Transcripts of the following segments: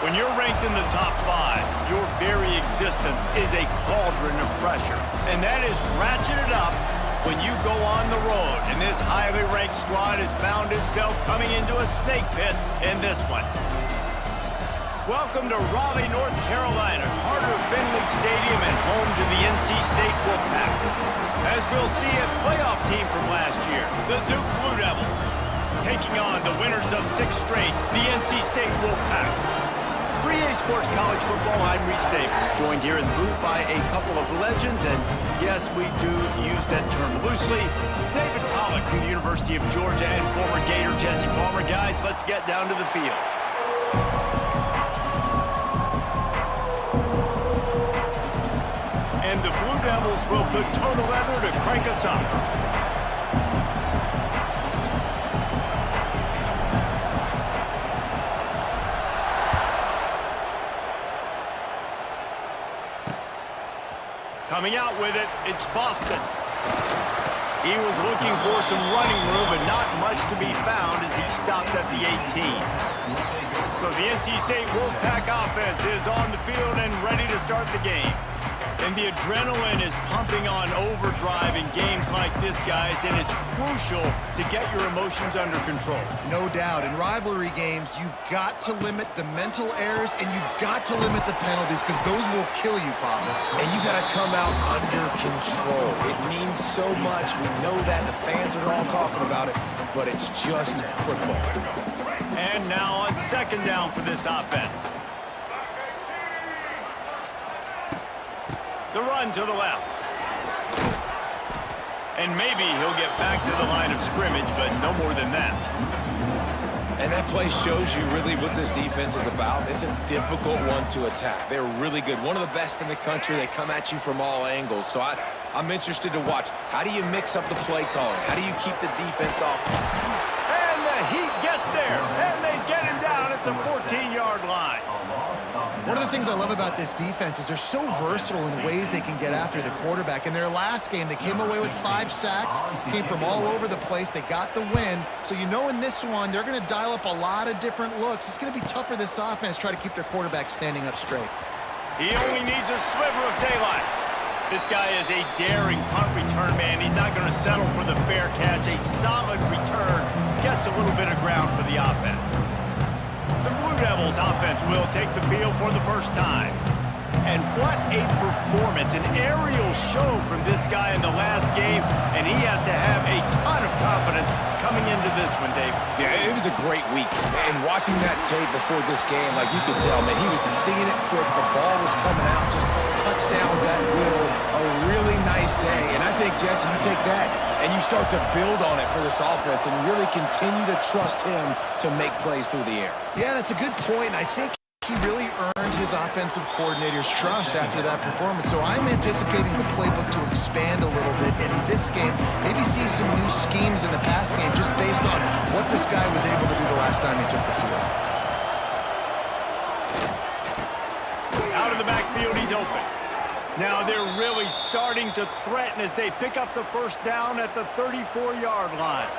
When you're ranked in the top 5, your very existence is a cauldron of pressure. And that is ratcheted up when you go on the road. And this highly ranked squad has found itself coming into a snake pit in this one. Welcome to Raleigh, North Carolina, Carter Finley Stadium and home to the NC State Wolfpack. As we'll see, a playoff team from last year, the Duke Blue Devils, taking on the winners of 6 straight, the NC State Wolfpack. For EA Sports College Football, I'm Reese Davis, joined here in the booth by a couple of legends, and yes, we do use that term loosely. David Pollack from the University of Georgia and former Gator Jesse Palmer. Guys, let's get down to the field. And the Blue Devils will put total leather to crank us up. Coming out with it, it's Boston. He was looking for some running room, but not much to be found as he stopped at the 18. So the NC State Wolfpack offense is on the field and ready to start the game. And the adrenaline is pumping on overdrive in games like this, guys, and it's crucial to get your emotions under control. No doubt. In rivalry games, you've got to limit the mental errors and you've got to limit the penalties because those will kill you, Pablo. And you got to come out under control. It means so much. We know that. The fans are all talking about it, but it's just football. And now on second down for this offense. The run to the left. And maybe he'll get back to the line of scrimmage, but no more than that. And that play shows you really what this defense is about. It's a difficult one to attack. They're really good. One of the best in the country. They come at you from all angles. So I'm interested to watch. How do you mix up the play calling? How do you keep the defense off? And the Heat gets there. And they get him down at the 14-yard line. One of the things I love about this defense is they're so versatile in ways they can get after the quarterback. In their last game, they came away with 5 sacks, came from all over the place. They got the win. So you know in this one, they're going to dial up a lot of different looks. It's going to be tough for this offense to try to keep their quarterback standing up straight. He only needs a sliver of daylight. This guy is a daring punt return man. He's not going to settle for the fair catch. A solid return gets a little bit of ground for the offense. The Blue Devils offense will take the field for the first time. And what a performance, an aerial show from this guy in the last game, and he has to have a ton of confidence coming into this one, Dave. Yeah, it was a great week. And watching that tape before this game, like you could tell, man, he was seeing it quick. The ball was coming out, just touchdowns at will. A really nice day. And I think, Jesse, you take that and you start to build on it for this offense and really continue to trust him to make plays through the air. Yeah, that's a good point. I think he really earned his offensive coordinator's trust after that performance. So I'm anticipating the playbook to expand a little bit in this game, maybe see some new schemes in the passing game just based on what this guy was able to do the last time he took the field. Out of the backfield, he's open. Now they're really starting to threaten as they pick up the first down at the 34-yard line.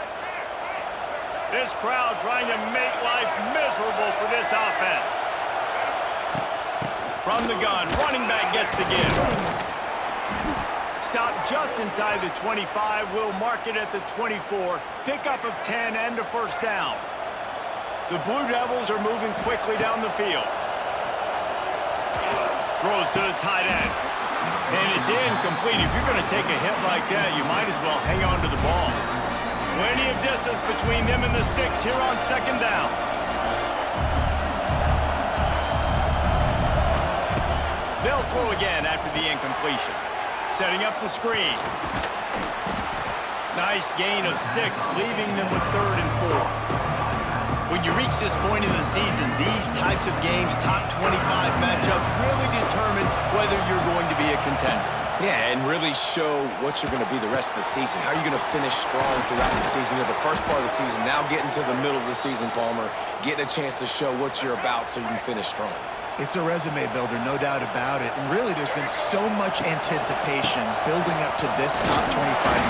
This crowd trying to make life miserable for this offense. From the gun, running back gets the give. Stop just inside the 25. We'll mark it at the 24. Pickup of 10 and a first down. The Blue Devils are moving quickly down the field. Throws to the tight end. And it's incomplete. If you're going to take a hit like that, you might as well hang on to the ball. Plenty of distance between them and the sticks here on second down. They'll throw again after the incompletion. Setting up the screen. Nice gain of 6, leaving them with 3rd and 4. When you reach this point in the season, these types of games, top 25 matchups, really determine whether you're going to be a contender. Yeah, and really show what you're going to be the rest of the season. How are you going to finish strong throughout the season? You know, the first part of the season, now getting to the middle of the season, Palmer, getting a chance to show what you're about so you can finish strong. It's a resume builder, no doubt about it. And really, there's been so much anticipation building up to this top 25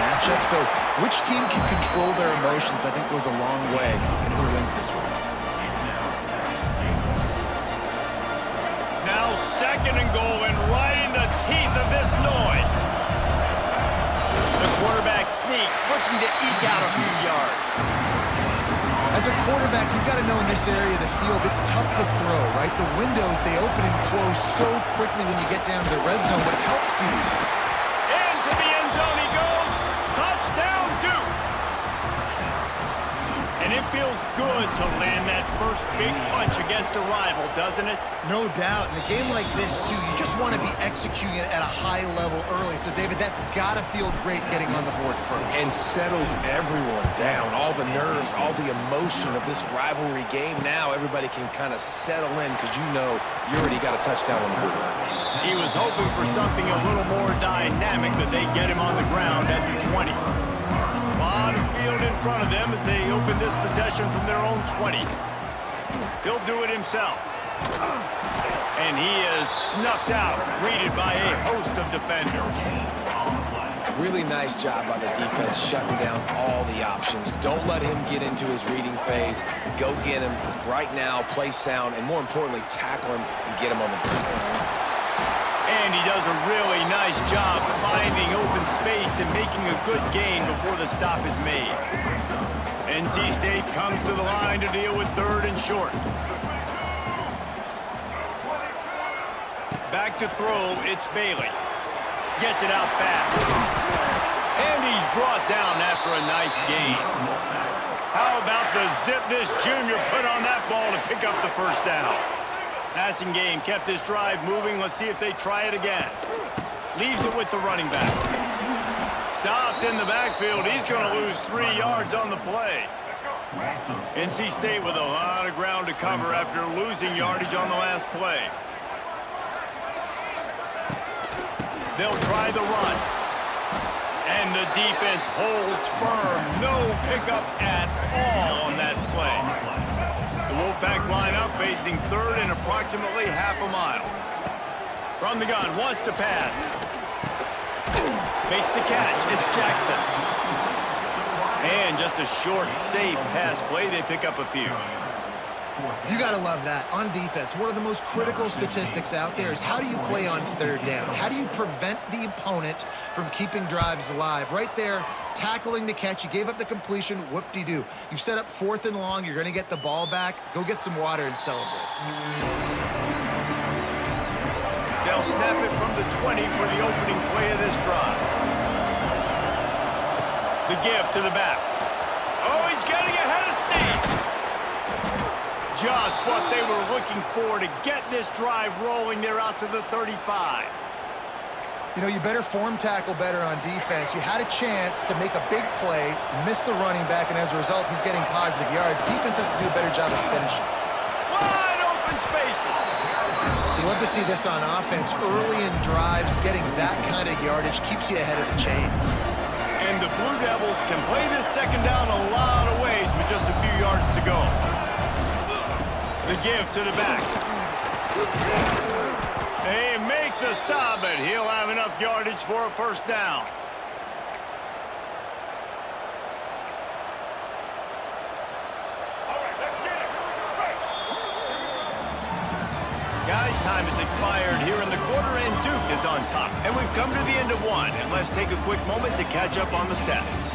matchup. So which team can control their emotions, I think, goes a long way in who wins this one. 2nd and goal, and right in the teeth of this noise. The quarterback sneak, looking to eke out a few yards. As a quarterback, you've got to know in this area of the field, it's tough to throw, right? The windows, they open and close so quickly when you get down to the red zone. What helps you? Into the end zone he goes. Touchdown, Duke. And it feels good to land that first big punch against a rival, doesn't it? No doubt. In a game like this, too, you just want to be executing it at a high level early. So, David, that's got to feel great getting on the board first. And settles everyone down. All the nerves, all the emotion of this rivalry game. Now everybody can kind of settle in because you know you already got a touchdown on the board. He was hoping for something a little more dynamic, but they get him on the ground at the 20. A lot of field in front of them as they open this possession from their own 20. He'll do it himself. And he is snuffed out, greeted by a host of defenders. Really nice job by the defense shutting down all the options. Don't let him get into his reading phase. Go get him right now, play sound, and more importantly, tackle him and get him on the ground. And he does a really nice job finding open space and making a good gain before the stop is made. NC State comes to the line to deal with 3rd and short. Back to throw, it's Bailey. Gets it out fast. And he's brought down after a nice gain. How about the zip this junior put on that ball to pick up the first down? Passing game kept this drive moving. Let's see if they try it again. Leaves it with the running back. Stopped in the backfield. He's going to lose 3 yards on the play. NC State with a lot of ground to cover after losing yardage on the last play. They'll try the run. And the defense holds firm. No pickup at all on that play. The Wolfpack lineup facing 3rd and approximately half a mile. From the gun, wants to pass. Makes the catch. It's Jackson. And just a short, safe pass play. They pick up a few. You got to love that. On defense, one of the most critical statistics out there is how do you play on 3rd down? How do you prevent the opponent from keeping drives alive? Right there, tackling the catch. You gave up the completion. Whoop-de-doo. You've set up 4th and long. You're going to get the ball back. Go get some water and celebrate. They'll snap it from the 20 for the opening play of this drive. The give to the back. Oh, he's getting ahead of steam. Just what they were looking for to get this drive rolling. They're out to the 35. You know, you better form tackle better on defense. You had a chance to make a big play, miss the running back, and as a result, he's getting positive yards. Defense has to do a better job of finishing. Wide open spaces. You love to see this on offense. Early in drives, getting that kind of yardage keeps you ahead of the chains. And the Blue Devils can play this 2nd down a lot of ways with just a few yards to go. The give to the back. They make the stop, but he'll have enough yardage for a first down. Guys, time has expired here in the quarter, and Duke is on top. And we've come to the end of one, and let's take a quick moment to catch up on the stats.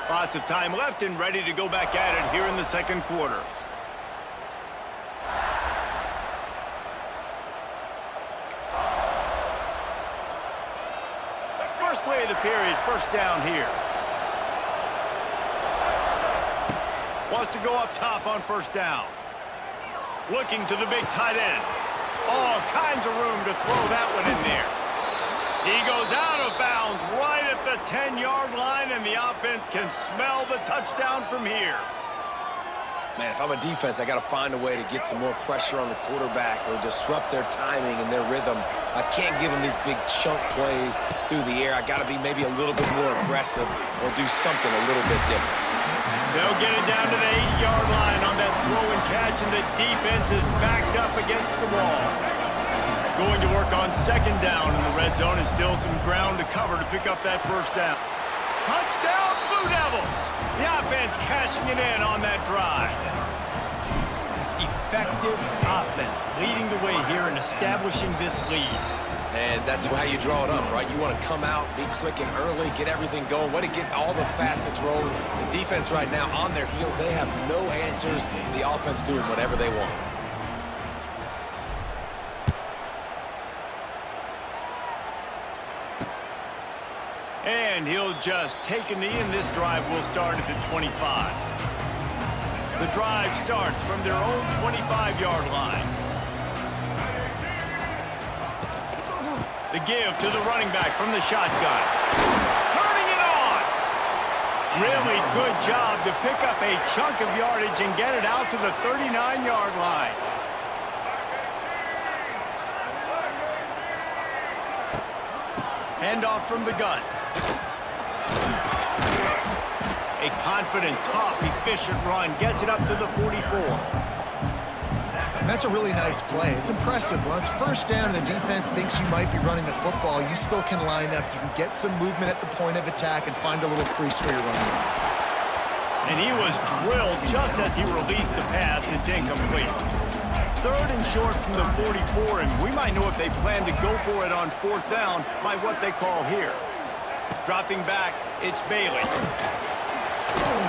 Lots of time left and ready to go back at it here in the 2nd quarter. First play of the period, first down here. Wants to go up top on first down. Looking to the big tight end. All kinds of room to throw that one in there. He goes out of bounds right at the 10-yard line, and the offense can smell the touchdown from here. Man, if I'm a defense, I got to find a way to get some more pressure on the quarterback or disrupt their timing and their rhythm. I can't give them these big chunk plays through the air. I got to be maybe a little bit more aggressive or do something a little bit different. They'll get it down to the 8-yard line on that throw and catch, and the defense is backed up against the wall. Going to work on 2nd down in the red zone, and still some ground to cover to pick up that first down. Touchdown, Blue Blue Devils! The offense cashing it in on that drive. Effective offense leading the way here and establishing this lead. And that's how you draw it up, right? You want to come out, be clicking early, get everything going, want to get all the facets rolling. The defense right now on their heels, they have no answers. The offense doing whatever they want. And he'll just take a knee, and this drive will start at the 25. The drive starts from their own 25-yard line. The give to the running back from the shotgun. Turning it on! Really good job to pick up a chunk of yardage and get it out to the 39-yard line. Handoff from the gun. A confident, tough, efficient run gets it up to the 44. And that's a really nice play. It's impressive. When it's first down and the defense thinks you might be running the football, you still can line up. You can get some movement at the point of attack and find a little crease for your running back. And he was drilled just as he released the pass. It's incomplete. Third and short from the 44, and we might know if they plan to go for it on fourth down by what they call here. Dropping back, it's Bailey.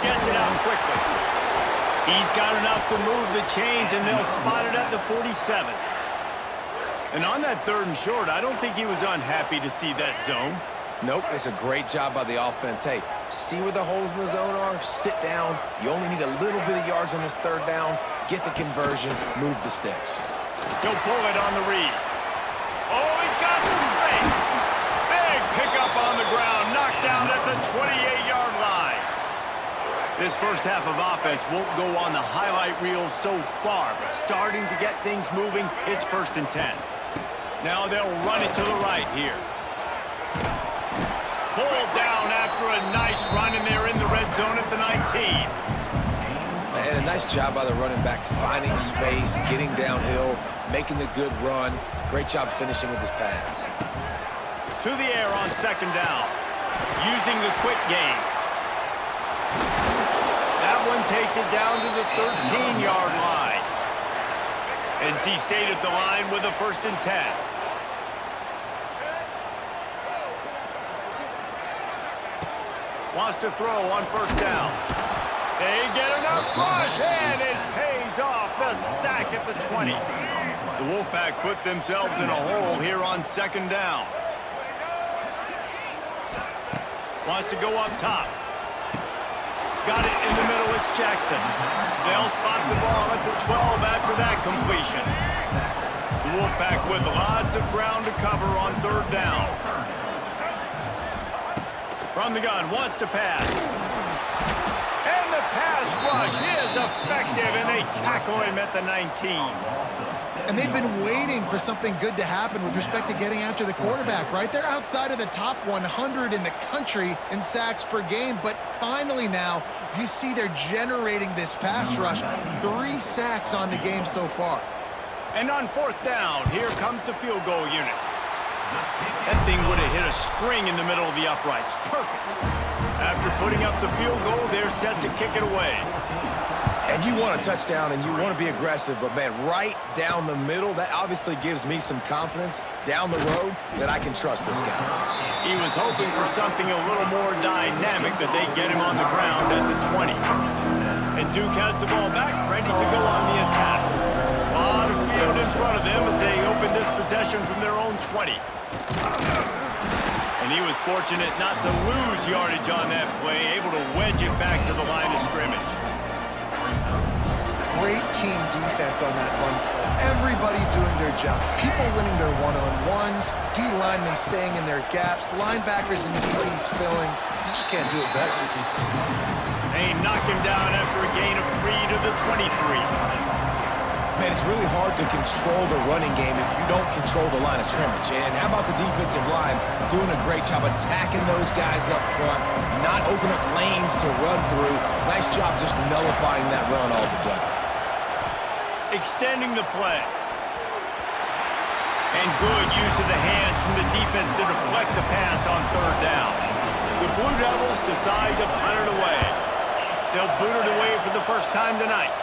Gets it out quickly. He's got enough to move the chains, and they'll spot it at the 47. And on that third and short, I don't think he was unhappy to see that zone. Nope, it's a great job by the offense. Hey, see where the holes in the zone are? Sit down. You only need a little bit of yards on this third down. Get the conversion, move the sticks. He'll pull it on the read. Oh, he's got some space. Big pickup on the ground, knocked down at the 28-yard line. This first half of offense won't go on the highlight reel so far, but starting to get things moving, it's 1st and 10. Now they'll run it to the right here. Pulled down after a nice run, and they're in the red zone at the 19. And a nice job by the running back, finding space, getting downhill, making the good run. Great job finishing with his pads. To the air on 2nd down, using the quick game. That one takes it down to the 13-yard line. NC State at the line with a 1st and 10. Wants to throw on 1st down. They get enough rush, and it pays off. The sack at the 20. The Wolfpack put themselves in a hole here on 2nd down. Wants to go up top. Got it in the middle, it's Jackson. They'll spot the ball at the 12 after that completion. The Wolfpack with lots of ground to cover on 3rd down. From the gun, wants to pass. And the pass rush is effective, and they tackle him at the 19. And they've been waiting for something good to happen with respect to getting after the quarterback, right? They're outside of the top 100 in the country in sacks per game, but finally now you see they're generating this pass rush. 3 sacks on the game so far. And on 4th down, here comes the field goal unit. That thing would have hit a string in the middle of the uprights. Perfect. After putting up the field goal, they're set to kick it away. And you want a touchdown, and you want to be aggressive, but, man, right down the middle, that obviously gives me some confidence down the road that I can trust this guy. He was hoping for something a little more dynamic, that they get him on the ground at the 20. And Duke has the ball back, ready to go on the attack. A lot of field in front of them as they open this possession from their own 20. And he was fortunate not to lose yardage on that play, able to wedge it back to the line of scrimmage. Great team defense on that run play. Everybody doing their job. People winning their one-on-ones, D linemen staying in their gaps, linebackers and DBs filling. You just can't do it better. They knock him down after a gain of 3 to the 23. Man, it's really hard to control the running game if you don't control the line of scrimmage. And how about the defensive line doing a great job attacking those guys up front, not opening up lanes to run through. Nice job just nullifying that run altogether. Extending the play. And good use of the hands from the defense to deflect the pass on 3rd down. The Blue Devils decide to punt it away. They'll boot it away for the first time tonight.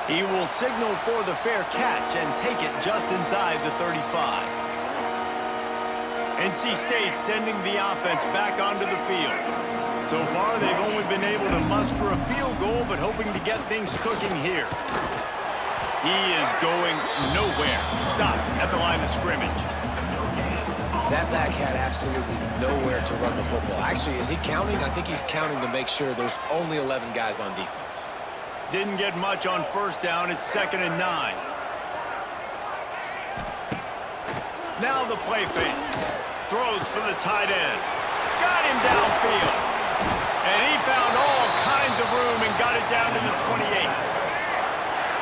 He will signal for the fair catch and take it just inside the 35. NC State sending the offense back onto the field. So far, they've only been able to muster a field goal, but hoping to get things cooking here. He is going nowhere. Stop at the line of scrimmage. That back had absolutely nowhere to run the football. Actually, is he counting? I think he's counting to make sure there's only 11 guys on defense. Didn't get much on first down. It's 2nd and 9. Now the play fake. Throws for the tight end. Got him downfield. And he found all kinds of room and got it down to the 28.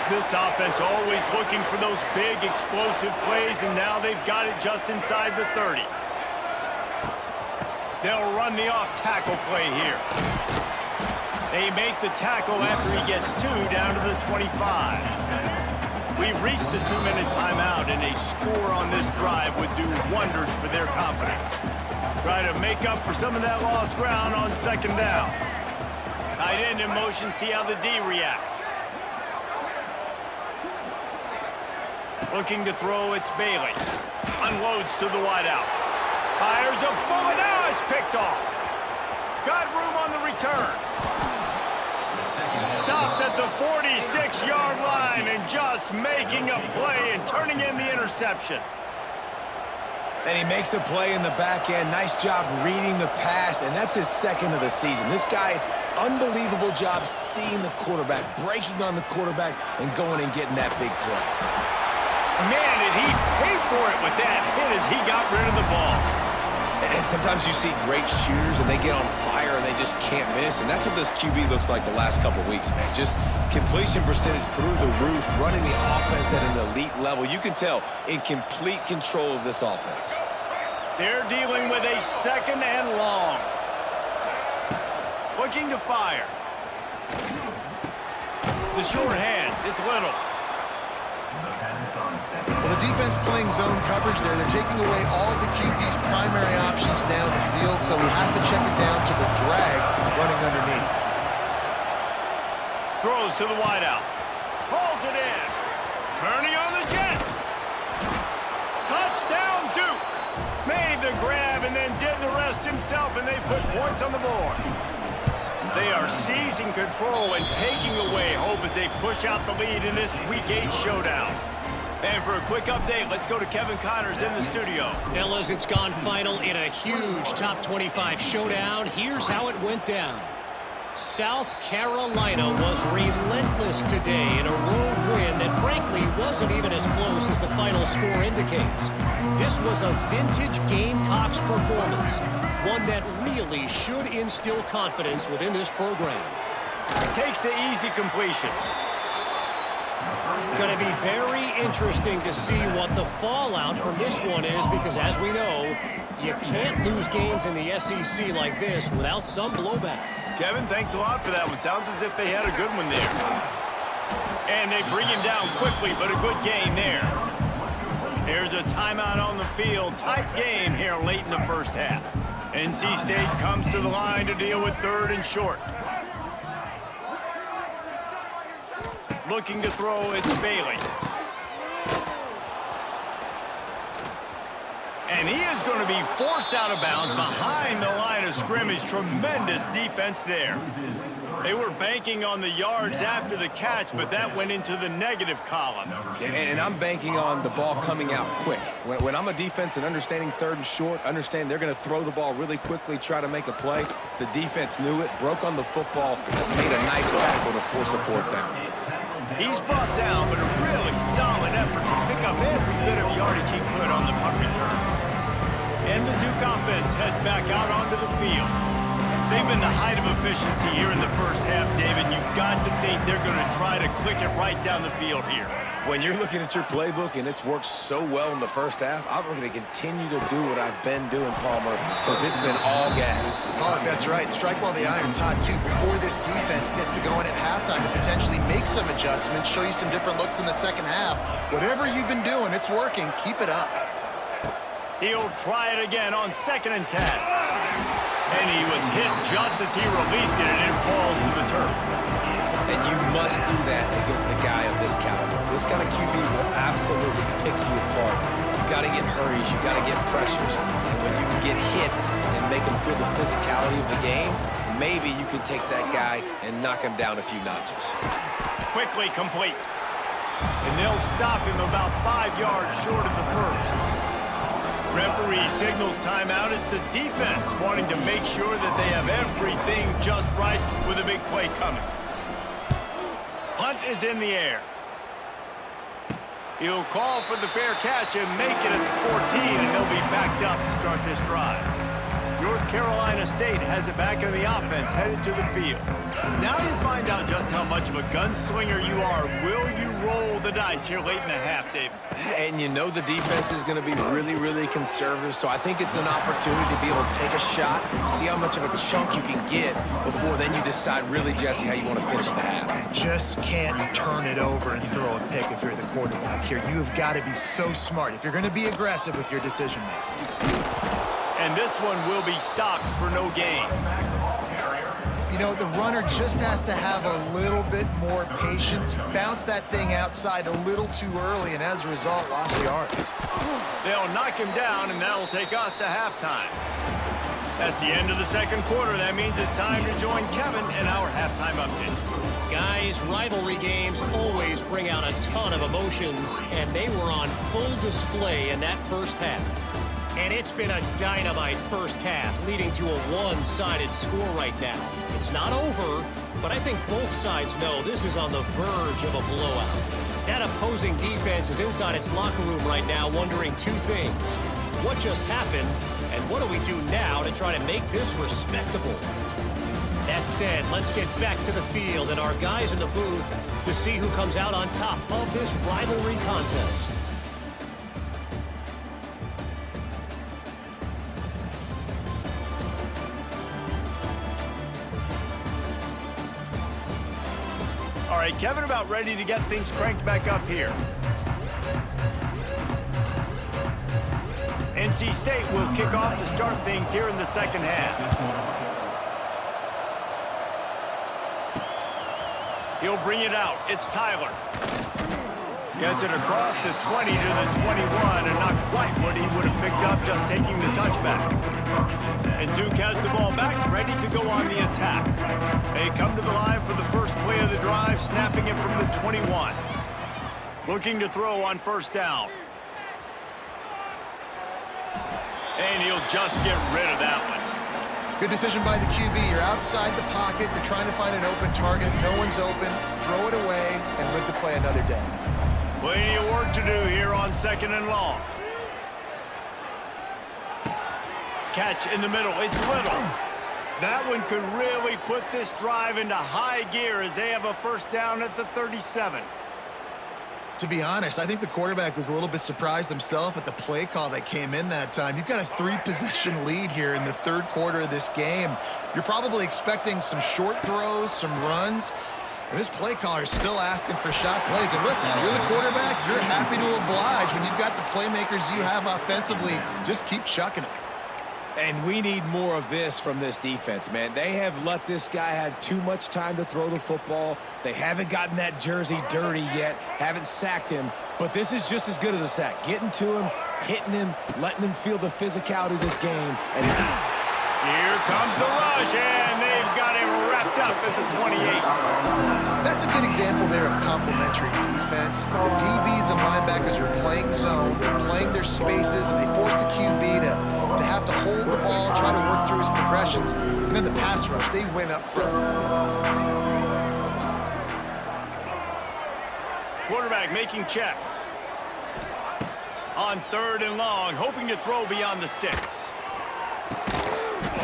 This offense always looking for those big, explosive plays, and now they've got it just inside the 30. They'll run the off-tackle play here. They make the tackle after he gets 2 down to the 25. We've reached the 2-minute timeout, and a score on this drive would do wonders for their confidence. Try to make up for some of that lost ground on 2nd down. Tight end in motion, see how the D reacts. Looking to throw, it's Bailey. Unloads to the wideout. Fires a bullet, now it's picked off. Got room on the return. Stopped at the 46-yard line and just making a play and turning in the interception. And he makes a play in the back end. Nice job reading the pass, and that's his 2nd of the season. This guy, unbelievable job seeing the quarterback, breaking on the quarterback, and going and getting that big play. Man, did he pay for it with that hit as he got rid of the ball. And sometimes you see great shooters, and they get on fire, and they just can't miss. And that's what this QB looks like the last couple weeks, man. Just completion percentage through the roof, running the offense at an elite level. You can tell in complete control of this offense. They're dealing with a 2nd and long. Looking to fire. The short hands, it's Little. Well, the defense playing zone coverage there. They're taking away all of the QB's primary options down the field, so he has to check it down to the drag running underneath. Throws to the wideout. Pulls it in. Turning on the Jets. Touchdown, Duke. Made the grab and then did the rest himself, and they put points on the board. They are seizing control and taking away hope as they push out the lead in this Week 8 showdown. And for a quick update, let's go to Kevin Connors in the studio. Fellas, it's gone final in a huge top 25 showdown. Here's how it went down. South Carolina was relentless today in a road win that frankly wasn't even as close as the final score indicates. This was a vintage Gamecocks performance, one that really should instill confidence within this program. Takes the easy completion. Going to be very interesting to see what the fallout from this one is, because as we know, you can't lose games in the SEC like this without some blowback. Kevin, thanks a lot for that one. Sounds as if they had a good one there. And they bring him down quickly, but a good gain there. There's a timeout on the field. Tight game here late in the first half. NC State comes to the line to deal with 3rd and short. Looking to throw, it's Bailey. And he is going to be forced out of bounds behind the line of scrimmage. Tremendous defense there. They were banking on the yards after the catch, but that went into the negative column. And I'm banking on the ball coming out quick. When I'm a defense and understanding 3rd and short, understand they're going to throw the ball really quickly, try to make a play. The defense knew it, broke on the football, made a nice tackle to force a 4th down. He's brought down, but a really solid effort to pick up every bit of yardage he could on the punt return. And the Duke offense heads back out onto the field. They've been the height of efficiency here in the first half, David. You've got to think they're going to try to click it right down the field here. When you're looking at your playbook and it's worked so well in the first half, I'm going to continue to do what I've been doing, Palmer, because it's been all gas. Oh, that's right. Strike while the iron's hot, too, before this defense gets to go in at halftime to potentially make some adjustments, show you some different looks in the second half. Whatever you've been doing, it's working. Keep it up. He'll try it again on 2nd and 10. And he was hit just as he released it, and it falls to the turf. And you must do that against a guy of this caliber. This kind of QB will absolutely pick you apart. You got to get hurries. You got to get pressures. And when you can get hits and make him feel the physicality of the game, maybe you can take that guy and knock him down a few notches. Quickly complete. And they'll stop him about 5 yards short of the first. Referee signals timeout. It's the defense wanting to make sure that they have everything just right with a big play coming. Punt is in the air. He'll call for the fair catch and make it at the 14, and they'll be backed up to start this drive. North Carolina State has it back in the offense, headed to the field. Now you find out just how much of a gunslinger you are. Will you roll the dice here late in the half, David? And you know the defense is going to be really, really conservative, so I think it's an opportunity to be able to take a shot, see how much of a chunk you can get before then you decide really, Jesse, how you want to finish the half. You just can't turn it over and throw a pick if you're the quarterback here. You have got to be so smart if you're going to be aggressive with your decision-making. And this one will be stopped for no gain. You know, the runner just has to have a little bit more patience, bounce that thing outside a little too early, and as a result, lost yards. They'll knock him down, and that'll take us to halftime. That's the end of the second quarter. That means it's time to join Kevin in our halftime update. Guys, rivalry games always bring out a ton of emotions, and they were on full display in that first half. And it's been a dynamite first half, leading to a one-sided score right now. It's not over, but I think both sides know this is on the verge of a blowout. That opposing defense is inside its locker room right now wondering two things. What just happened, and what do we do now to try to make this respectable? That said, let's get back to the field and our guys in the booth to see who comes out on top of this rivalry contest. All right, Kevin about ready to get things cranked back up here. NC State will kick off to start things here in the second half. He'll bring it out. It's Tyler. Gets it across the 20 to the 21, and not quite what he would have picked up just taking the touchback. And Duke has the ball back, ready to go on the attack. They come to the line for the first play of the drive, snapping it from the 21. Looking to throw on first down. And he'll just get rid of that one. Good decision by the QB. You're outside the pocket. You're trying to find an open target. No one's open. Throw it away and live to play another day. Plenty of work to do here on second and long. Catch in the middle. It's Little. That one could really put this drive into high gear as they have a first down at the 37. To be honest, I think the quarterback was a little bit surprised himself at the play call that came in that time. You've got a 3-possession lead here in the third quarter of this game. You're probably expecting some short throws, some runs. And this play caller is still asking for shot plays. And listen, you're the quarterback. You're happy to oblige. When you've got the playmakers you have offensively, just keep chucking it. And we need more of this from this defense, man. They have let this guy have too much time to throw the football. They haven't gotten that jersey dirty yet, haven't sacked him. But this is just as good as a sack. Getting to him, hitting him, letting him feel the physicality of this game. And here comes the rush, and they've got him wrapped up at the 28. That's a good example there of complementary defense. The DBs and linebackers are playing zone, they're playing their spaces, and they force the QB to have to hold the ball, try to work through his progressions. And then the pass rush, they win up front. Quarterback making checks. On third and long, hoping to throw beyond the sticks.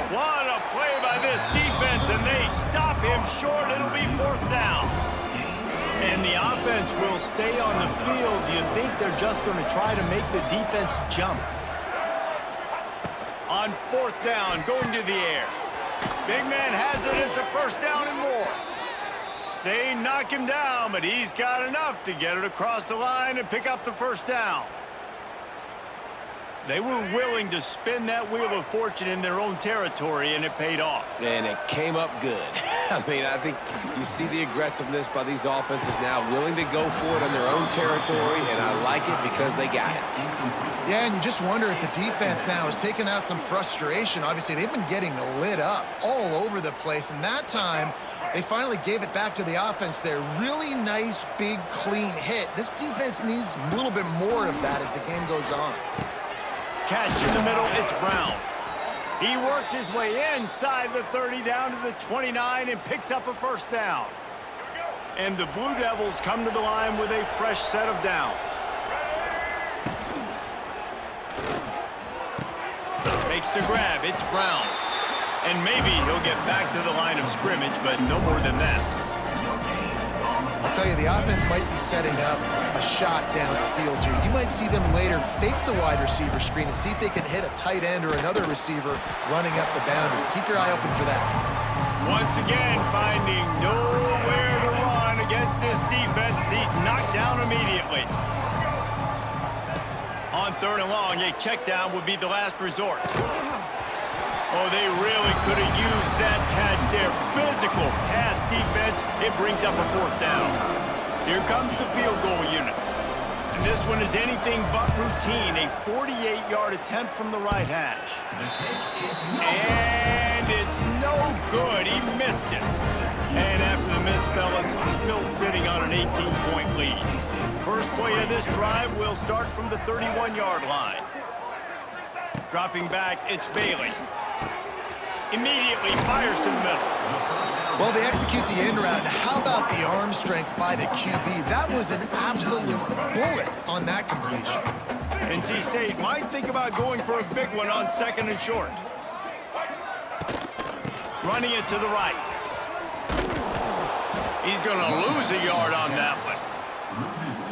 What a play by this defense, and they stop him short. It'll be fourth down. And the offense will stay on the field. Do you think they're just going to try to make the defense jump? On fourth down, going to the air. Big man has it. It's a first down and more. They knock him down, but he's got enough to get it across the line and pick up the first down. They were willing to spin that wheel of fortune in their own territory, and it paid off. And it came up good. I mean, I think you see the aggressiveness by these offenses now, willing to go for it on their own territory, and I like it because they got it. Yeah, and you just wonder if the defense now has taken out some frustration. Obviously, they've been getting lit up all over the place, and that time, they finally gave it back to the offense there. Really nice, big, clean hit. This defense needs a little bit more of that as the game goes on. Catch in the middle, it's Brown. He works his way inside the 30 down to the 29 and picks up a first down. And the Blue Devils come to the line with a fresh set of downs. Makes the grab, it's Brown. And maybe he'll get back to the line of scrimmage, but no more than that. I'll tell you, the offense might be setting up a shot down the field here. You might see them later fake the wide receiver screen and see if they can hit a tight end or another receiver running up the boundary. Keep your eye open for that. Once again, finding nowhere to run against this defense. He's knocked down immediately. On 3rd and long, a check down would be the last resort. Oh, they really could have used that catch there. Physical pass defense. It brings up a 4th down. Here comes the field goal unit. And this one is anything but routine. A 48-yard attempt from the right hash. And it's no good. He missed it. And after the miss, fellas, still sitting on an 18-point lead. First play of this drive will start from the 31-yard line. Dropping back, it's Bailey. Immediately fires to the middle. Well, they execute the in route. How about the arm strength by the QB? That was an absolute bullet on that completion. NC State might think about going for a big one on 2nd and short. Running it to the right. He's going to lose a yard on that one.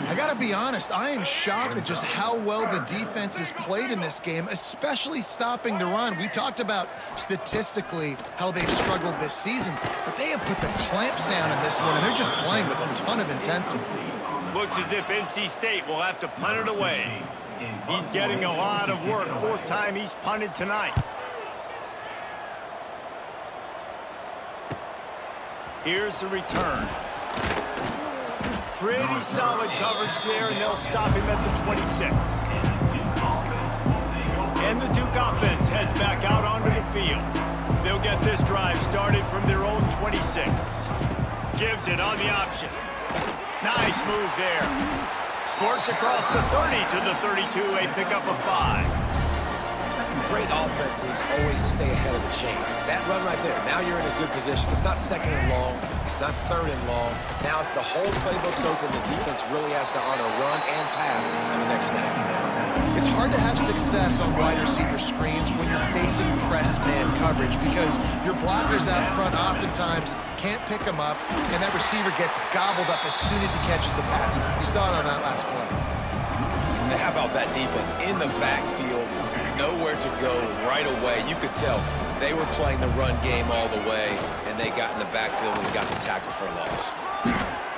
I got to be honest, I am shocked at just how well the defense has played in this game, especially stopping the run. We talked about statistically how they've struggled this season, but they have put the clamps down in this one, and they're just playing with a ton of intensity. Looks as if NC State will have to punt it away. He's getting a lot of work. 4th time he's punted tonight. Here's the return. Pretty solid coverage there, and they'll stop him at the 26. And the Duke offense heads back out onto the field. They'll get this drive started from their own 26. Gives it on the option. Nice move there. Squirts across the 30 to the 32, a pickup of 5. Great offenses always stay ahead of the chains. That run right there, now you're in a good position. It's not 2nd and long. It's not 3rd and long. Now it's the whole playbook's open. The defense really has to honor run and pass on the next snap. It's hard to have success on wide receiver screens when you're facing press man coverage because your blockers out front oftentimes can't pick them up, and that receiver gets gobbled up as soon as he catches the pass. You saw it on that last play. And how about that defense in the backfield? Nowhere to go right away. You could tell they were playing the run game all the way, and they got in the backfield and got the tackle for a loss.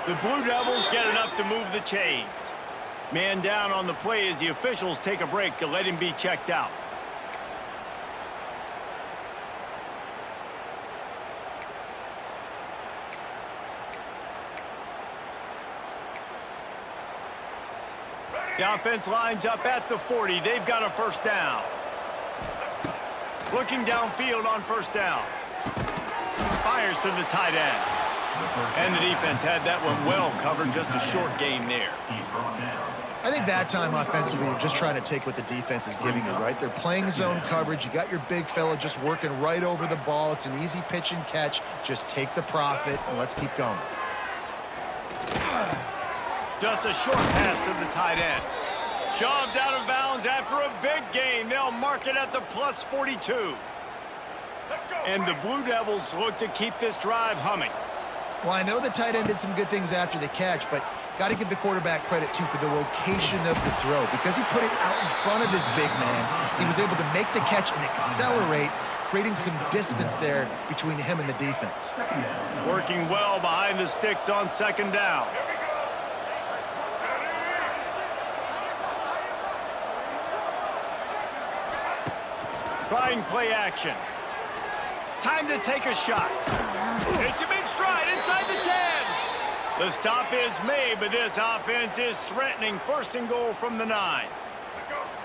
The Blue Devils get enough to move the chains. Man down on the play as the officials take a break to let him be checked out. The offense lines up at the 40. They've got a first down. Looking downfield on first down. Fires to the tight end. And the defense had that one well covered. Just a short gain there. I think that time offensively, you're just trying to take what the defense is giving you, right? They're playing zone coverage. You got your big fella just working right over the ball. It's an easy pitch and catch. Just take the profit and let's keep going. Just a short pass to the tight end. Shoved out of bounds after a big gain. They'll mark it at the plus 42. And the Blue Devils look to keep this drive humming. Well, I know the tight end did some good things after the catch, but got to give the quarterback credit, too, for the location of the throw. Because he put it out in front of his big man, he was able to make the catch and accelerate, creating some distance there between him and the defense. Working well behind the sticks on 2nd down. trying play action. Time to take a shot. It's a big stride inside the 10. The stop is made, but this offense is threatening 1st and goal from the 9.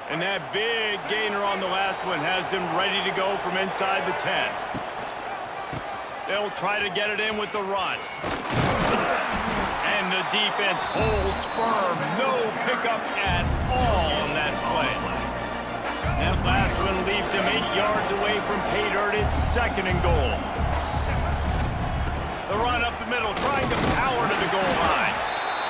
And that big gainer on the last one has them ready to go from inside the 10. They'll try to get it in with the run. And the defense holds firm. No pickup at all on that play. That last one leaves him 8 yards away from pay dirt. It's 2nd and goal. The run up the middle, trying to power to the goal line.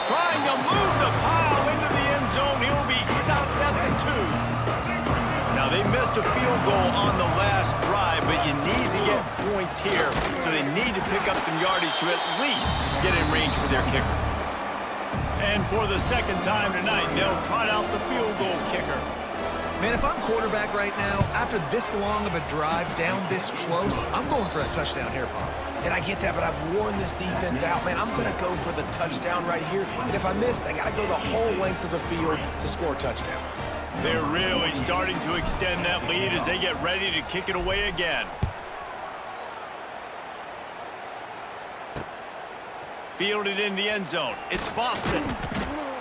Trying to move the pile into the end zone. He'll be stopped at the 2. Now, they missed a field goal on the last drive, but you need to get points here, so they need to pick up some yardage to at least get in range for their kicker. And for the 2nd time tonight, they'll trot out the field goal kicker. Man, if I'm quarterback right now, after this long of a drive down this close, I'm going for a touchdown here, Pop. And I get that, but I've worn this defense out, man. I'm going to go for the touchdown right here. And if I miss, they got to go the whole length of the field to score a touchdown. They're really starting to extend that lead as they get ready to kick it away again. Fielded in the end zone. It's Boston.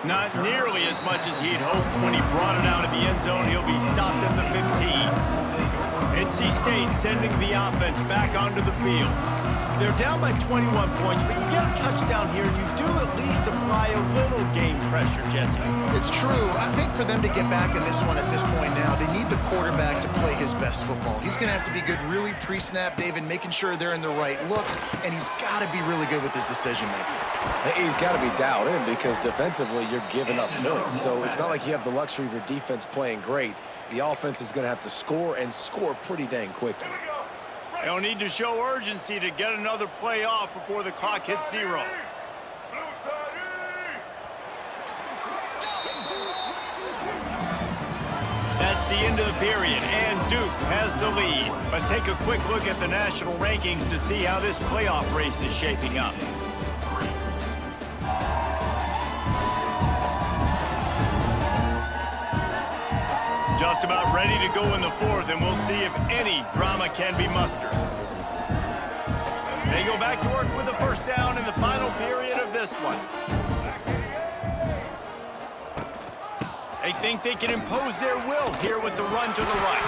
Not nearly as much as he'd hoped when he brought it out of the end zone. He'll be stopped at the 15. NC State sending the offense back onto the field. They're down by 21 points, but you get a touchdown here, and you do at least apply a little game pressure, Jesse. It's true. I think for them to get back in this one at this point now, they need the quarterback to play his best football. He's going to have to be good really pre-snap, David, making sure they're in the right looks, and he's got to be really good with his decision-making. He's got to be dialed in because defensively you're giving up points. So it's not like you have the luxury of your defense playing great. The offense is going to have to score and score pretty dang quickly. They'll need to show urgency to get another play off before the clock hits 0. That's the end of the period, and Duke has the lead. Let's take a quick look at the national rankings to see how this playoff race is shaping up. Just about ready to go in the 4th, and we'll see if any drama can be mustered. They go back to work with a 1st down in the final period of this one. They think they can impose their will here with the run to the right.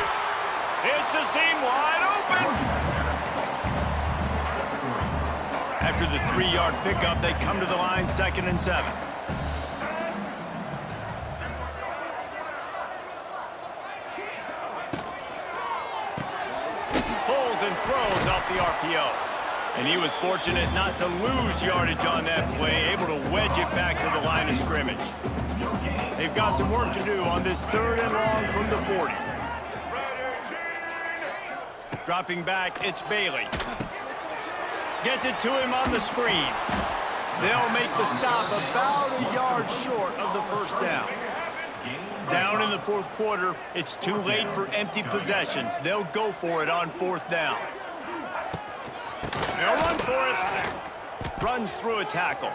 It's a seam wide open. After the 3-yard pickup, they come to the line 2nd and 7. And throws off the RPO. And he was fortunate not to lose yardage on that play, able to wedge it back to the line of scrimmage. They've got some work to do on this 3rd and long from the 40. Dropping back, it's Bailey. Gets it to him on the screen. They'll make the stop about a yard short of the 1st down. Down in the 4th quarter, it's too late for empty possessions. They'll go for it on 4th down. They'll run for it. Runs through a tackle.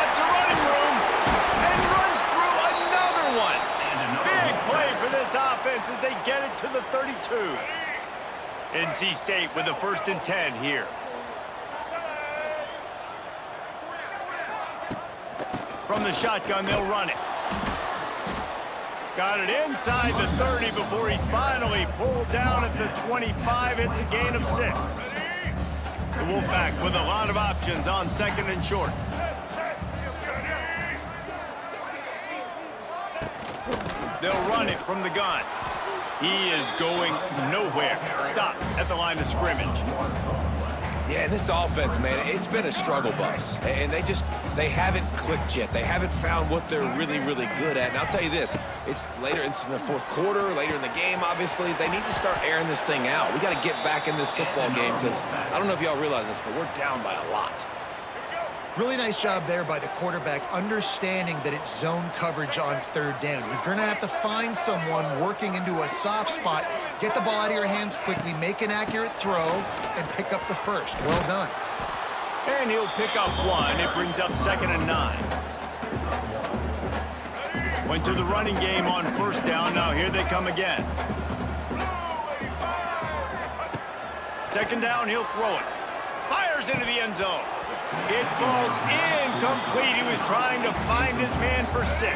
It's a running room. And runs through another one. Big play for this offense as they get it to the 32. NC State with a 1st and 10 here. From the shotgun, they'll run it. Got it inside the 30 before he's finally pulled down at the 25. It's a gain of 6. The Wolfpack with a lot of options on 2nd and short. They'll run it from the gun. He is going nowhere. Stop at the line of scrimmage. Yeah, this offense, man, it's been a struggle bus. And they haven't clicked yet. They haven't found what they're really, really good at. And I'll tell you this, it's later in the 4th quarter, later in the game, obviously. They need to start airing this thing out. We got to get back in this football game because I don't know if y'all realize this, but we're down by a lot. Really nice job there by the quarterback, understanding that it's zone coverage on 3rd down. You're going to have to find someone working into a soft spot, get the ball out of your hands quickly, make an accurate throw, and pick up the 1st. Well done. And he'll pick up 1. It brings up 2nd and 9. Went to the running game on first down. Now here they come again. Second down, he'll throw it. Fires into the end zone. It falls incomplete. He was trying to find his man for 6.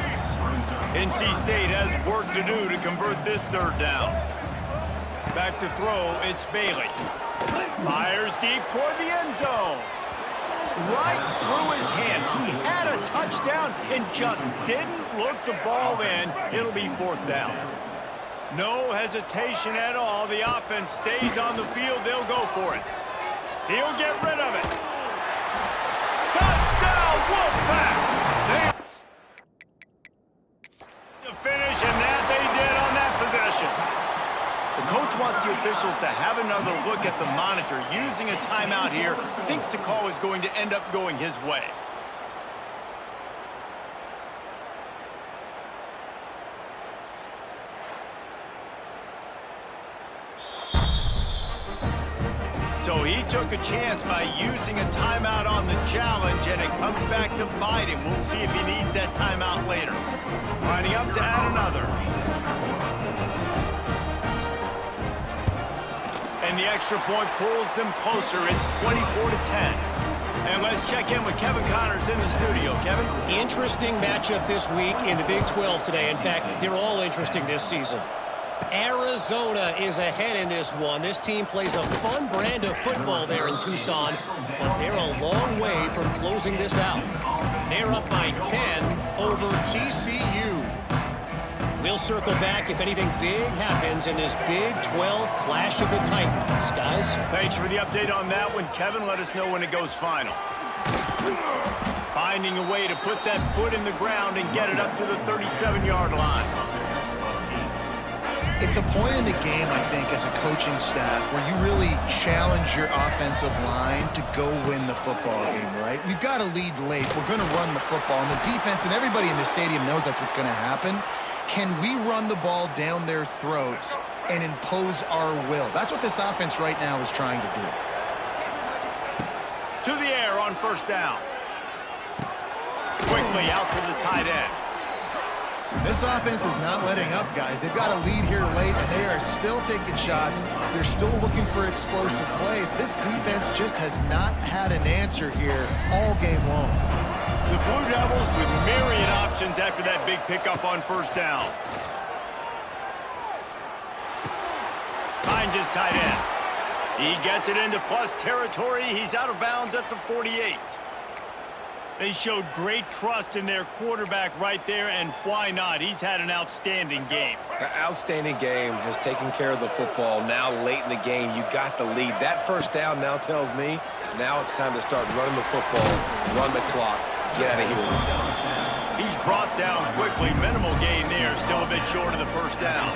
NC State has work to do to convert this third down. Back to throw, it's Bailey. Fires deep toward the end zone. Right through his hands. He had a touchdown and just didn't look the ball in. It'll be fourth down. No hesitation at all. The offense stays on the field. They'll go for it. He'll get rid of it. Touchdown, Wolfpack! The finish, and that they did on that possession. The coach wants the officials to have another look at the monitor. Using a timeout here, thinks the call is going to end up going his way. So he took a chance by using a timeout on the challenge, and it comes back to bite him. We'll see if he needs that timeout later. Lining up to add another. And the extra point pulls them closer. It's 24-10. And let's check in with Kevin Connors in the studio. Kevin? Interesting matchup this week in the Big 12 today. In fact, they're all interesting this season. Arizona is ahead in this one. This team plays a fun brand of football there in Tucson, but they're a long way from closing this out. They're up by 10 over TCU. We'll circle back if anything big happens in this Big 12 Clash of the Titans. Guys? Thanks for the update on that one, Kevin. Let us know when it goes final. Finding a way to put that foot in the ground and get it up to the 37-yard line. It's a point in the game, I think, as a coaching staff where you really challenge your offensive line to go win the football game, right? We've got to lead late. We're going to run the football. And the defense and everybody in the stadium knows that's what's going to happen. Can we run the ball down their throats and impose our will? That's what this offense right now is trying to do. To the air on first down. Quickly out to the tight end. This offense is not letting up, guys. They've got a lead here late, and they are still taking shots. They're still looking for explosive plays. This defense just has not had an answer here all game long. The Blue Devils with myriad options after that big pickup on first down. Finds his tight end. He gets it into plus territory. He's out of bounds at the 48. They showed great trust in their quarterback right there, and why not? He's had an outstanding game. An outstanding game, has taken care of the football. Now late in the game, you got the lead. That first down now tells me now it's time to start running the football, run the clock, get out of here when we're done. He's brought down quickly. Minimal gain there, still a bit short of the first down.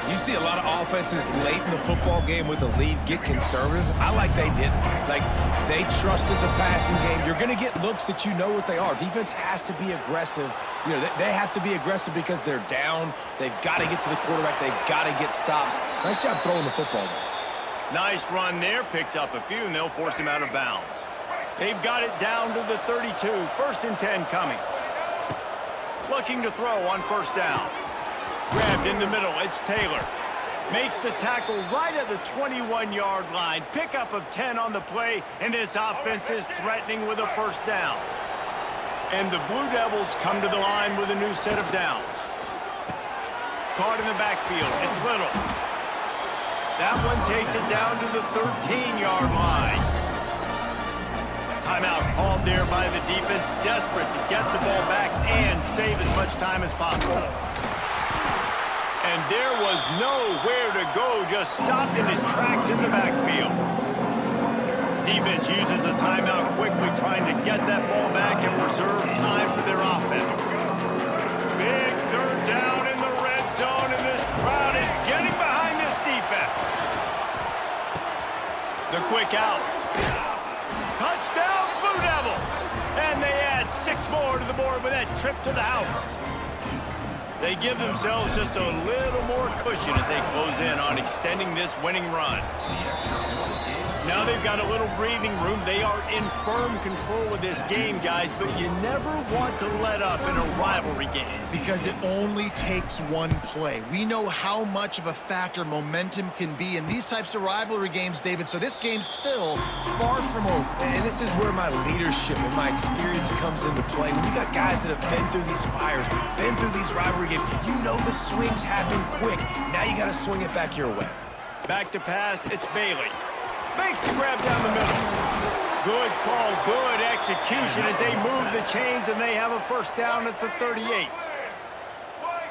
You see a lot of offenses late in the football game with a lead get conservative. I like they didn't. Like, they trusted the passing game. You're going to get looks that you know what they are. Defense has to be aggressive. You know, they have to be aggressive because they're down. They've got to get to the quarterback. They've got to get stops. Nice job throwing the football there. Nice run there. Picks up a few, and they'll force him out of bounds. They've got it down to the 32. First and 10 coming. Looking to throw on first down. Grabbed in the middle, it's Taylor. Makes the tackle right at the 21-yard line. Pickup of 10 on the play, and this offense is threatening with a first down. And the Blue Devils come to the line with a new set of downs. Caught in the backfield, it's Little. That one takes it down to the 13-yard line. Timeout called there by the defense, desperate to get the ball back and save as much time as possible. And there was nowhere to go, just stopped in his tracks in the backfield. Defense uses a timeout quickly, trying to get that ball back and preserve time for their offense. Big third down in the red zone, and this crowd is getting behind this defense. The quick out. Touchdown, Blue Devils! And they add 6 more to the board with that trip to the house. They give themselves just a little more cushion as they close in on extending this winning run. Now they've got a little breathing room. They are in firm control of this game, guys, but you never want to let up in a rivalry game. Because it only takes one play. We know how much of a factor momentum can be in these types of rivalry games, David, so this game's still far from over. And this is where my leadership and my experience comes into play. When you got guys that have been through these fires, been through these rivalry games, you know the swings happen quick. Now you got to swing it back your way. Back to pass, it's Bailey. Makes the grab down the middle. Good call, good execution as they move the chains, and they have a first down at the 38.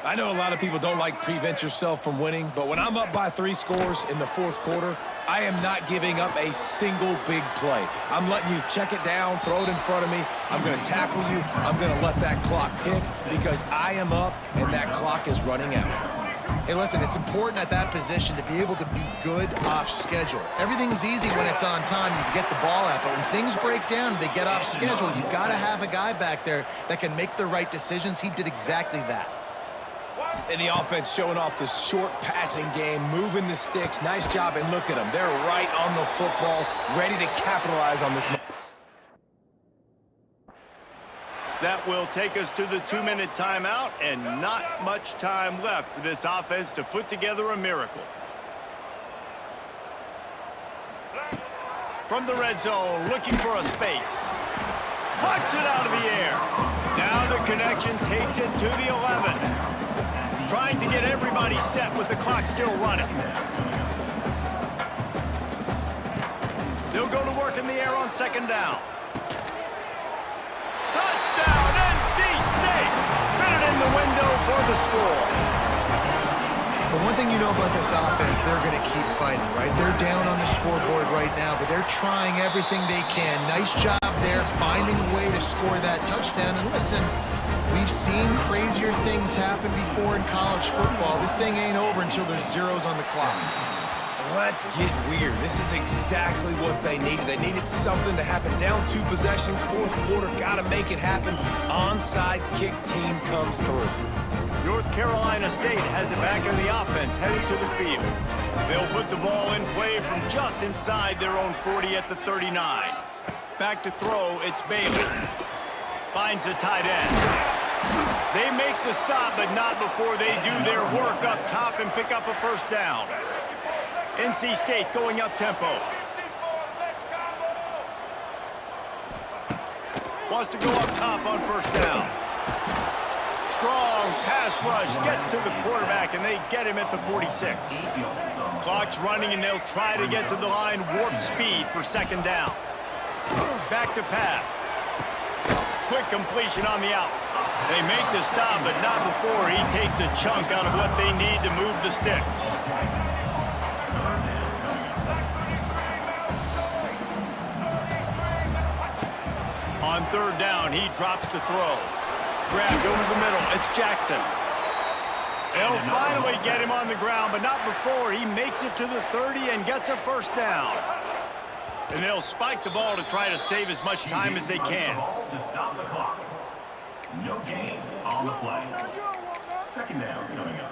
I know a lot of people don't like prevent yourself from winning, but when I'm up by 3 scores in the fourth quarter, I am not giving up a single big play. I'm letting you check it down, throw it in front of me. I'm going to tackle you. I'm going to let that clock tick because I am up and that clock is running out. Hey, listen, it's important at that position to be able to be good off schedule. Everything's easy when it's on time. You can get the ball out, but when things break down, they get off schedule. You've got to have a guy back there that can make the right decisions. He did exactly that. And the offense showing off this short passing game, moving the sticks. Nice job, and look at them. They're right on the football, ready to capitalize on this. That will take us to the 2-minute timeout, and not much time left for this offense to put together a miracle. From the red zone, looking for a space. Pucks it out of the air. Now the connection takes it to the 11. Trying to get everybody set with the clock still running. They'll go to work in the air on second down. Touchdown, NC State! Fit it in the window for the score. The one thing you know about this offense, they're going to keep fighting, right? They're down on the scoreboard right now, but they're trying everything they can. Nice job there, finding a way to score that touchdown. And listen, we've seen crazier things happen before in college football. This thing ain't over until there's zeros on the clock. Let's get weird. This is exactly what they needed. They needed something to happen. Down 2 possessions, fourth quarter, got to make it happen. Onside kick team comes through. North Carolina State has it back in the offense, headed to the field. They'll put the ball in play from just inside their own 40 at the 39. Back to throw, it's Bailey. Finds the tight end. They make the stop, but not before they do their work up top and pick up a first down. NC State going up tempo. Wants to go up top on first down. Strong pass rush gets to the quarterback, and they get him at the 46. Clock's running, and they'll try to get to the line warp speed for second down. Back to pass. Quick completion on the out. They make the stop, but not before he takes a chunk out of what they need to move the sticks. On third down, he drops to throw. Grabbed over the middle. It's Jackson. They'll finally get him on the ground, but not before he makes it to the 30 and gets a first down. And they'll spike the ball to try to save as much time as they can. To stop the clock. No gain on the play. Second down coming up.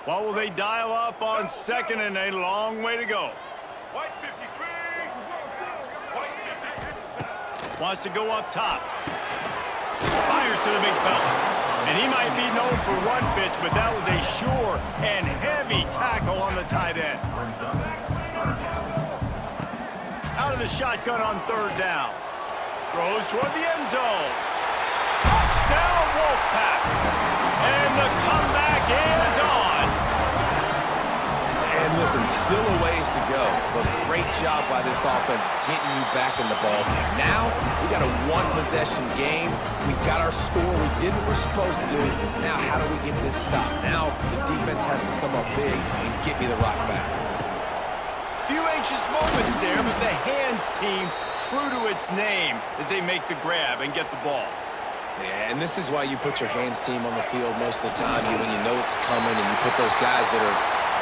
What will they dial up on second, and a long way to go? White 53. White 53. Wants to go up top. Fires to the big fella. And he might be known for run fits, but that was a sure and heavy tackle on the tight end. Out of the shotgun on third down. Throws toward the end zone. Touchdown, Wolfpack. And the comeback is on. And listen, still a ways to go, but great job by this offense getting you back in the ball game. Now, we got a one-possession game. We got our score. We did what we're supposed to do. Now, how do we get this stop? Now, the defense has to come up big and get me the rock back. Few anxious moments there, but the hands team true to its name as they make the grab and get the ball. Yeah, and this is why you put your hands team on the field most of the time, when you know it's coming, and you put those guys that are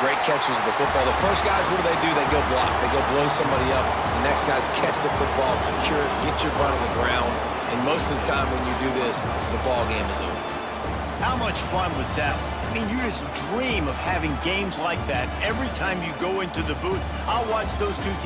great catchers of the football. The first guys, what do? They go block. They go blow somebody up. The next guys catch the football, secure it, get your butt on the ground. And most of the time when you do this, the ball game is over. How much fun was that? I mean, you just dream of having games like that every time you go into the booth. I'll watch those two teams